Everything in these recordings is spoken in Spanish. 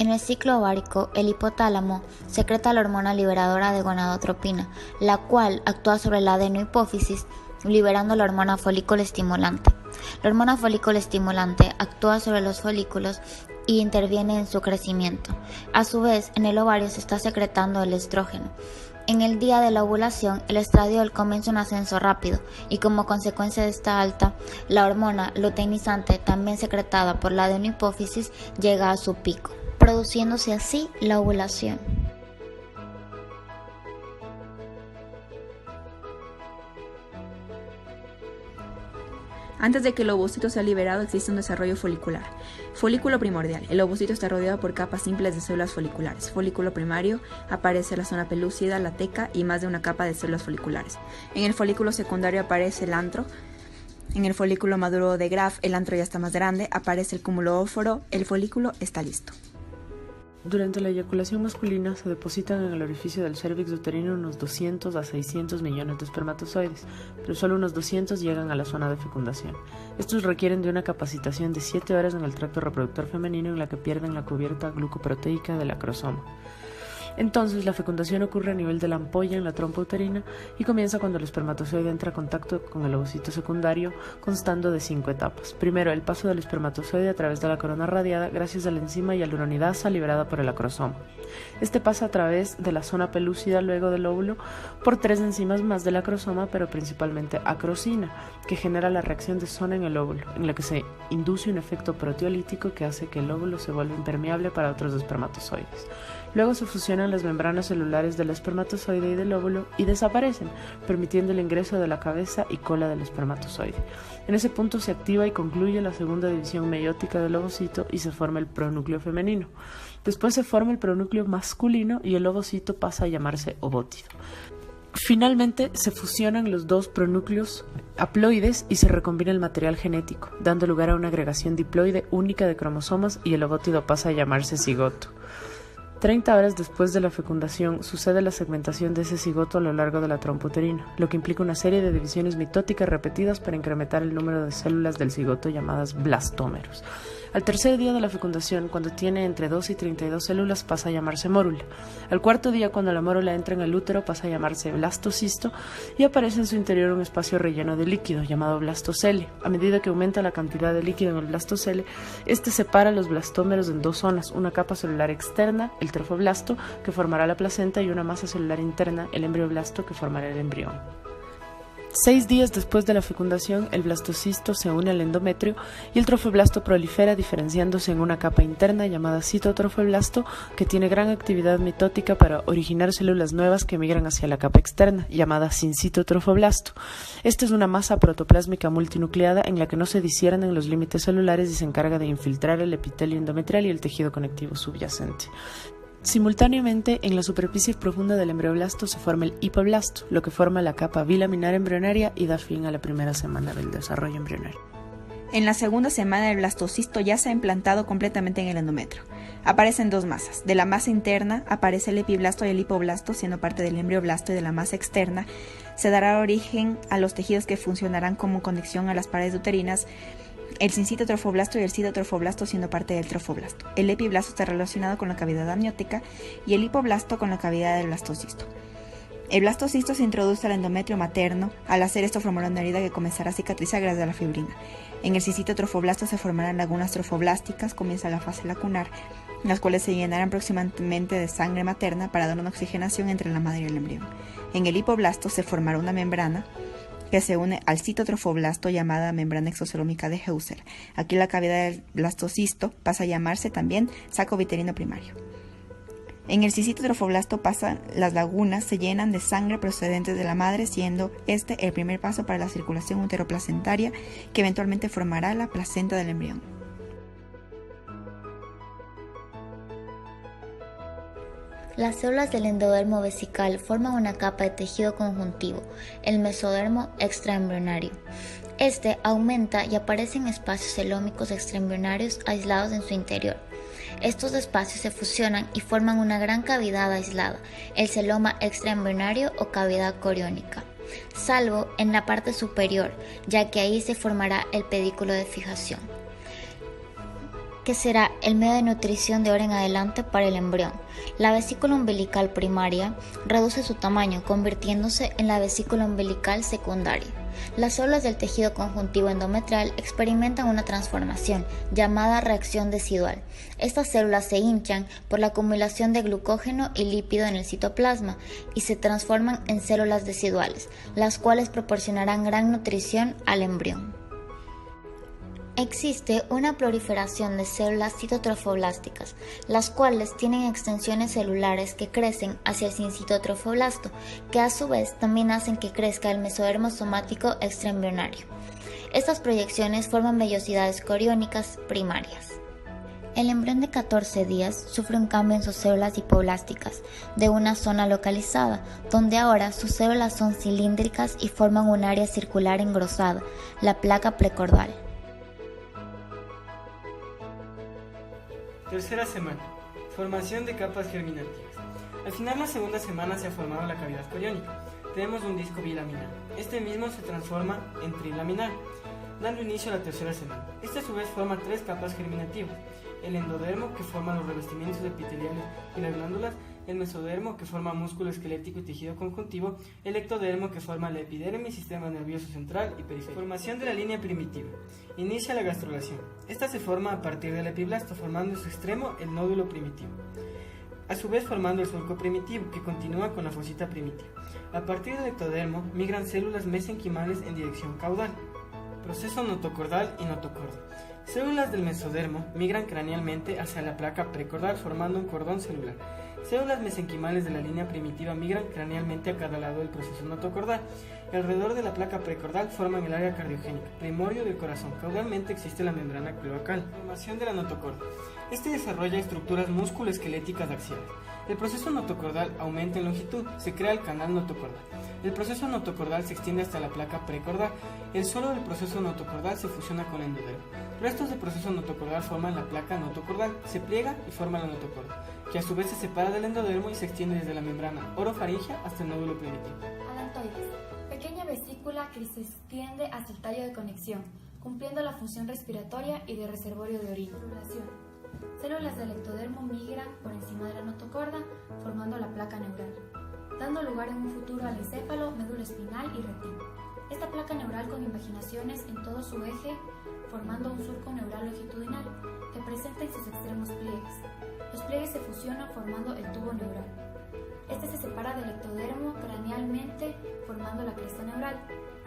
En el ciclo ovárico, el hipotálamo secreta la hormona liberadora de gonadotropina, la cual actúa sobre la adenohipófisis, liberando la hormona folículo estimulante. La hormona folículo estimulante actúa sobre los folículos y interviene en su crecimiento. A su vez, en el ovario se está secretando el estrógeno. En el día de la ovulación, el estradiol comienza un ascenso rápido y como consecuencia de esta alta, la hormona luteinizante, también secretada por la adenohipófisis, llega a su pico, produciéndose así la ovulación. Antes de que el ovocito sea liberado existe un desarrollo folicular. Folículo primordial. El ovocito está rodeado por capas simples de células foliculares. Folículo primario. Aparece la zona pelúcida, la teca y más de una capa de células foliculares. En el folículo secundario aparece el antro. En el folículo maduro de Graf, el antro ya está más grande. Aparece el cúmulo óforo. El folículo está listo. Durante la eyaculación masculina se depositan en el orificio del cérvix uterino unos 200 a 600 millones de espermatozoides, pero solo unos 200 llegan a la zona de fecundación. Estos requieren de una capacitación de 7 horas en el tracto reproductor femenino en la que pierden la cubierta glucoproteica del acrosoma. Entonces, la fecundación ocurre a nivel de la ampolla en la trompa uterina y comienza cuando el espermatozoide entra en contacto con el ovocito secundario, constando de 5 etapas. Primero, el paso del espermatozoide a través de la corona radiada gracias a la enzima hialuronidasa liberada por el acrosoma. Este pasa a través de la zona pelúcida luego del óvulo por 3 enzimas más del acrosoma, pero principalmente acrosina, que genera la reacción de zona en el óvulo, en la que se induce un efecto proteolítico que hace que el óvulo se vuelva impermeable para otros espermatozoides. Luego se fusionan las membranas celulares del espermatozoide y del óvulo y desaparecen, permitiendo el ingreso de la cabeza y cola del espermatozoide. En ese punto se activa y concluye la segunda división meiótica del ovocito y se forma el pronúcleo femenino. Después se forma el pronúcleo masculino y el ovocito pasa a llamarse ovótido. Finalmente se fusionan los dos pronúcleos haploides y se recombina el material genético, dando lugar a una agregación diploide única de cromosomas y el ovótido pasa a llamarse cigoto. 30 horas después de la fecundación sucede la segmentación de ese cigoto a lo largo de la trompa uterina, lo que implica una serie de divisiones mitóticas repetidas para incrementar el número de células del cigoto llamadas blastómeros. Al tercer día de la fecundación, cuando tiene entre 2 y 32 células, pasa a llamarse mórula. Al cuarto día, cuando la mórula entra en el útero, pasa a llamarse blastocisto y aparece en su interior un espacio relleno de líquido llamado blastocele. A medida que aumenta la cantidad de líquido en el blastocele, este separa los blastómeros en 2 zonas, una capa celular externa, el trofoblasto, que formará la placenta, y una masa celular interna, el embrioblasto, que formará el embrión. 6 días después de la fecundación, el blastocisto se une al endometrio y el trofoblasto prolifera, diferenciándose en una capa interna llamada citotrofoblasto, que tiene gran actividad mitótica para originar células nuevas que migran hacia la capa externa, llamada sincitotrofoblasto. Esta es una masa protoplásmica multinucleada en la que no se disciernen los límites celulares y se encarga de infiltrar el epitelio endometrial y el tejido conectivo subyacente. Simultáneamente, en la superficie profunda del embrioblasto se forma el hipoblasto, lo que forma la capa bilaminar embrionaria y da fin a la primera semana del desarrollo embrionario. En la segunda semana el blastocisto ya se ha implantado completamente en el endometrio. Aparecen 2 masas. De la masa interna aparece el epiblasto y el hipoblasto, siendo parte del embrioblasto, y de la masa externa se dará origen a los tejidos que funcionarán como conexión a las paredes uterinas, el sincitotrofoblasto y el citotrofoblasto, siendo parte del trofoblasto. El epiblasto está relacionado con la cavidad amniótica y el hipoblasto con la cavidad del blastocisto. El blastocisto se introduce al endometrio materno. Al hacer esto formará una herida que comenzará a cicatrizar gracias a la fibrina. En el sincitotrofoblasto se formarán lagunas trofoblásticas, comienza la fase lacunar, las cuales se llenarán próximamente de sangre materna para dar una oxigenación entre la madre y el embrión. En el hipoblasto se formará una membrana que se une al citotrofoblasto llamada membrana exocelómica de Heuser. Aquí la cavidad del blastocisto pasa a llamarse también saco viterino primario. En el citotrofoblasto las lagunas se llenan de sangre procedentes de la madre, siendo este el primer paso para la circulación uteroplacentaria que eventualmente formará la placenta del embrión. Las células del endodermo vesical forman una capa de tejido conjuntivo, el mesodermo extraembrionario. Este aumenta y aparece en espacios celómicos extraembrionarios aislados en su interior. Estos espacios se fusionan y forman una gran cavidad aislada, el celoma extraembrionario o cavidad coriónica, salvo en la parte superior, ya que ahí se formará el pedículo de fijación. que será el medio de nutrición de ahora en adelante para el embrión. La vesícula umbilical primaria reduce su tamaño, convirtiéndose en la vesícula umbilical secundaria. Las células del tejido conjuntivo endometrial experimentan una transformación llamada reacción decidual. Estas células se hinchan por la acumulación de glucógeno y lípido en el citoplasma y se transforman en células deciduales, las cuales proporcionarán gran nutrición al embrión. Existe una proliferación de células citotrofoblásticas, las cuales tienen extensiones celulares que crecen hacia el sincitotrofoblasto, que a su vez también hacen que crezca el mesodermo somático extraembrionario. Estas proyecciones forman vellosidades coriónicas primarias. El embrión de 14 días sufre un cambio en sus células hipoblásticas de una zona localizada, donde ahora sus células son cilíndricas y forman un área circular engrosada, la placa precordal. Tercera semana. Formación de capas germinativas. Al final de la segunda semana se ha formado la cavidad coriónica. Tenemos un disco bilaminar. Este mismo se transforma en trilaminar, dando inicio a la tercera semana. Este a su vez forma 3 capas germinativas. El endodermo, que forma los revestimientos epiteliales y las glándulas, el mesodermo, que forma músculo esquelético y tejido conjuntivo, el ectodermo, que forma la epidermis, sistema nervioso central y periférico. Formación de la línea primitiva. Inicia la gastrulación. Esta se forma a partir del epiblasto, formando en su extremo el nódulo primitivo, a su vez formando el surco primitivo, que continúa con la fosita primitiva. A partir del ectodermo migran células mesenquimales en dirección caudal. Proceso notocordal y notocordal. Células del mesodermo migran cranealmente hacia la placa precordal formando un cordón celular. Células mesenquimales de la línea primitiva migran cranealmente a cada lado del proceso notocordal. Alrededor de la placa precordal forman el área cardiogénica, primorio del corazón. Caudalmente existe la membrana cloacal. Formación de la notocorda. Este desarrolla estructuras musculoesqueléticas axiales. El proceso notocordal aumenta en longitud, se crea el canal notocordal. El proceso notocordal se extiende hasta la placa precordal. El suelo del proceso notocordal se fusiona con el endodermo. Restos del proceso notocordal forman la placa notocordal, se pliega y forma la notocorda, que a su vez se separa del endodermo y se extiende desde la membrana orofaringea hasta el nódulo primitivo. Alantoides, pequeña vesícula que se extiende hasta el tallo de conexión, cumpliendo la función respiratoria y de reservorio de orina. Células del ectodermo migran por encima de la notocorda, formando la placa neural, dando lugar en un futuro al encéfalo, médula espinal y retina. Esta placa neural con invaginaciones en todo su eje, formando un surco neural longitudinal que presenta en sus extremos pliegues. Los pliegues se fusionan formando el tubo neural. Este se separa del ectodermo cranealmente, formando la cresta neural.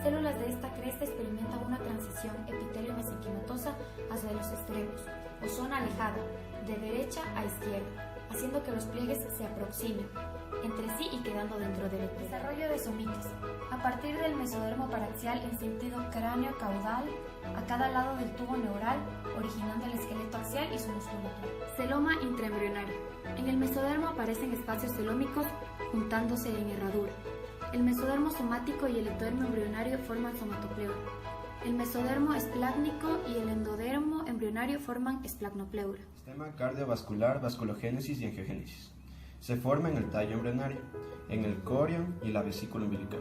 Células de esta cresta experimentan una transición epitelio-mesenquimatosa hacia los extremos, o zona alejada, de derecha a izquierda, haciendo que los pliegues se aproximen entre sí y quedando dentro del ectodermo. Desarrollo de somitas. A partir del mesodermo paraxial en sentido cráneo-caudal, a cada lado del tubo neural, originando el esqueleto axial y su musculatura. Celoma intraembrionario. En el mesodermo aparecen espacios celómicos juntándose en herradura. El mesodermo somático y el ectodermo embrionario forman somatopleura. El mesodermo esplácnico y el endodermo embrionario forman esplacnopleura. Sistema cardiovascular, vasculogénesis y angiogénesis. Se forma en el tallo embrionario, en el corión y la vesícula umbilical.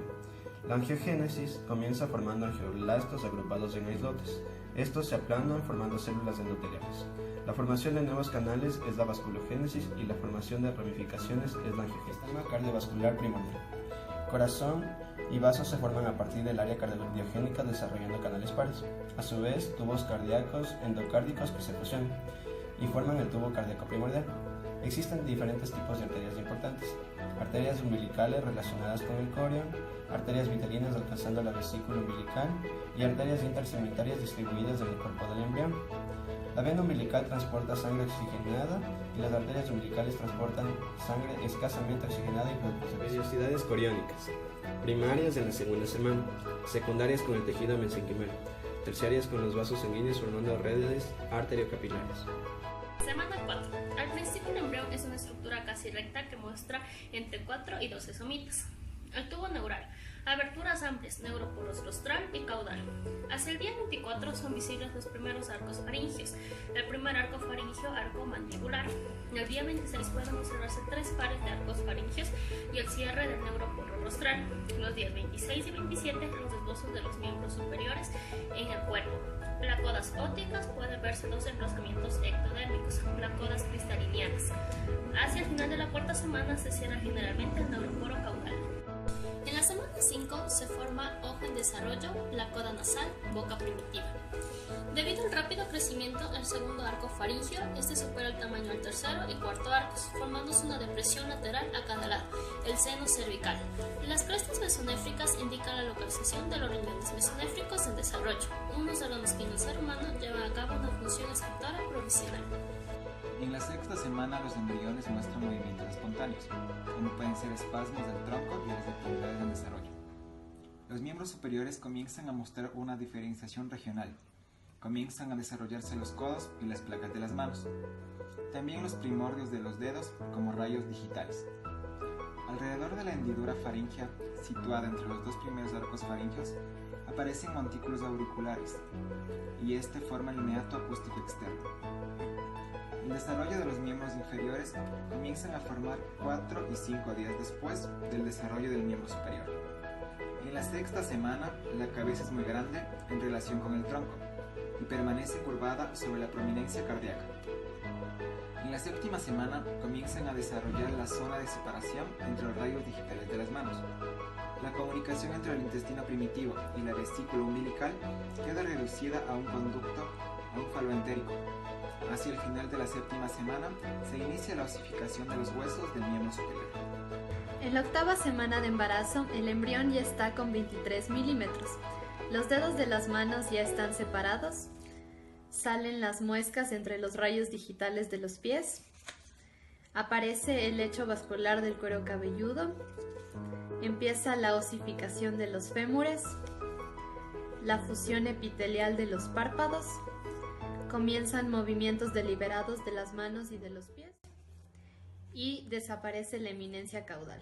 La angiogénesis comienza formando angioblastos agrupados en islotes. Estos se aplanan formando células endoteliales. La formación de nuevos canales es la vasculogénesis y la formación de ramificaciones es la angiogénesis. Sistema cardiovascular primordial. Corazón y vasos se forman a partir del área cardiogénica desarrollando canales pares. A su vez, tubos cardíacos endocárdicos que se fusionan y forman el tubo cardíaco primordial. Existen diferentes tipos de arterias importantes. Arterias umbilicales relacionadas con el corión, arterias vitelinas alcanzando la vesícula umbilical y arterias intersegmentarias distribuidas en el cuerpo del embrión. La vena umbilical transporta sangre oxigenada y las arterias umbilicales transportan sangre escasamente oxigenada y glucosa. Vellosidades coriónicas. Primarias en la segunda semana, secundarias con el tejido mesenquimal, terciarias con los vasos sanguíneos formando redes arteriocapilares. Semana 4. Al principio el embrión es una estructura casi recta que muestra entre 4 y 12 somitas. El tubo neural. Aberturas amplias, neuroporos rostral y caudal. Hacia el día 24 son visibles los primeros arcos faringios. El primer arco faringio, arco mandibular. El día 26 pueden observarse 3 pares de arcos faringios y el cierre del neuroporo rostral. Los días 26 y 27 los esbozos de los miembros superiores en el cuerpo. La coda pruebas ópticas puede verse dos enroscamientos ectodérmicos, placodas cristalinianas. Hacia el final de la cuarta semana se cierra generalmente el neuroporo caudal. En la semana 5 se forma ojo en desarrollo, la coda nasal, boca primitiva. Debido al rápido crecimiento, el segundo arco faríngeo supera el tamaño del tercero y cuarto arcos, formándose una depresión lateral a cada lado, el seno cervical. Las crestas mesonéfricas indican la localización de los riñones mesonéfricos en desarrollo, unos órganos que en el ser humano llevan a cabo una función excretora provisional. En la sexta semana los embriones muestran movimientos espontáneos, como pueden ser espasmos del tronco y las extremidades en desarrollo. Los miembros superiores comienzan a mostrar una diferenciación regional. Comienzan a desarrollarse los codos y las placas de las manos. También los primordios de los dedos como rayos digitales. Alrededor de la hendidura faríngea, situada entre los dos primeros arcos faríngeos, aparecen montículos auriculares, y este forma el meato acústico externo. El desarrollo de los miembros inferiores comienzan a formar 4 y 5 días después del desarrollo del miembro superior. En la sexta semana, la cabeza es muy grande en relación con el tronco y permanece curvada sobre la prominencia cardíaca. En la séptima semana comienzan a desarrollar la zona de separación entre los rayos digitales de las manos. La comunicación entre el intestino primitivo y la vesícula umbilical queda reducida a un conducto, a un falo entérico. Hacia el final de la séptima semana se inicia la osificación de los huesos del miembro superior. En la octava semana de embarazo, el embrión ya está con 23 milímetros. Los dedos de las manos ya están separados. Salen las muescas entre los rayos digitales de los pies. Aparece el lecho vascular del cuero cabelludo. Empieza la osificación de los fémures. La fusión epitelial de los párpados. Comienzan movimientos deliberados de las manos y de los pies. Y desaparece la eminencia caudal.